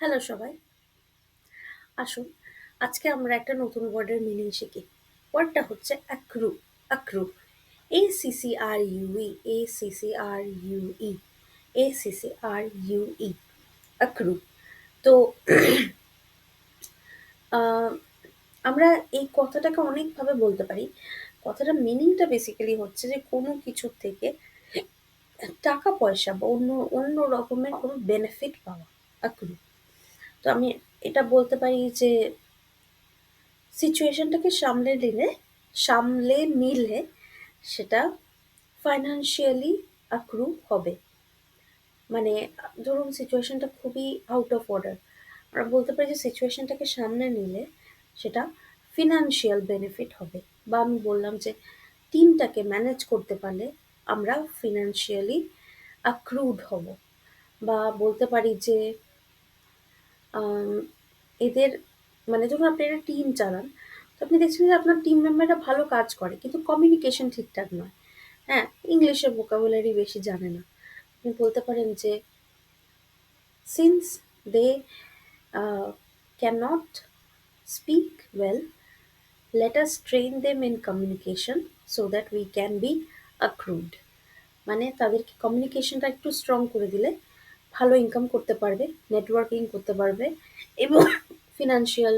Hello সবাই, আসুন আজকে আমরা একটা নতুন ওয়ার্ডের মিনিং শিখি। ওয়ার্ডটা হচ্ছে অ্যাক্রু। অ্যাক্রু, ACCRUE, ACCRUE, ACCRUE, অ্যাক্রু। তো আহ, আমরা এই কথাটাকে অনেকভাবে বলতে পারি। কথাটার মিনিংটা বেসিক্যালি হচ্ছে যে কোনো কিছুর থেকে টাকা পয়সা বা অন্য অন্য রকমের কোনো বেনিফিট পাওয়া। অ্যাক্রু। তো আমি এটা বলতে পারি যে সিচুয়েশনটাকে সামলে নিলে সেটা ফাইন্যান্সিয়ালি অ্যাক্রু হবে। মানে ধরুন সিচুয়েশনটা খুবই আউট অফ অর্ডার, আমরা বলতে পারি যে সিচুয়েশনটাকে সামনে নিলে সেটা ফিনান্সিয়াল বেনিফিট হবে। বা আমি বললাম যে টিমটাকে ম্যানেজ করতে পারলে আমরা ফিনান্সিয়ালি অ্যাক্রুড হব। বা বলতে পারি যে আম, এদের মানে যখন আপনি একটা টিম চালান, তো আপনি দেখছেন যে আপনার টিম মেম্বাররা ভালো কাজ করে কিন্তু কমিউনিকেশন ঠিকঠাক নয়। হ্যাঁ, ইংলিশের ভোকাবুলারি বেশি জানে না। আপনি বলতে পারেন যে since they cannot speak well, let us train them in communication so that we can be accrued. মানে তাদেরকে কমিউনিকেশনটা একটু স্ট্রং করে দিলে ভালো ইনকাম করতে পারবে, নেটওয়ার্কিং করতে পারবে এবং ফিনান্সিয়াল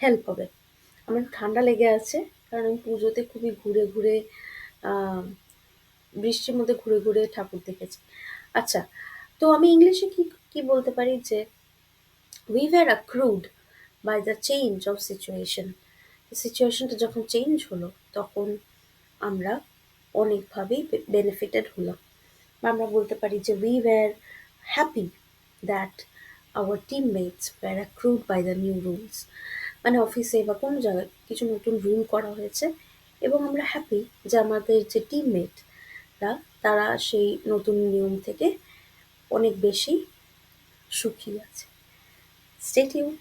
হেল্প হবে। আমার ঠান্ডা লেগে আছে কারণ আমি পুজোতে খুবই ঘুরে ঘুরে আহ, বৃষ্টির মধ্যে ঘুরে ঘুরে ঠাকুর দেখেছি। আচ্ছা, তো আমি ইংলিশে কি কি বলতে পারি যে we were accrued by the change of situation. সিচুয়েশনটা যখন চেঞ্জ হলো তখন আমরা অনেকভাবেই বেনিফিটেড হলাম। বা আমরা বলতে পারি যে we were happy that our teammates were accrued by the new rules. মানে অফিসে বা কোনো জায়গায় কিছু নতুন রুল করা হয়েছে এবং আমরা হ্যাপি যে আমাদের যে টিমমেটরা তারা সেই নতুন নিয়ম থেকে অনেক বেশি সুখী আছে। Stay tuned.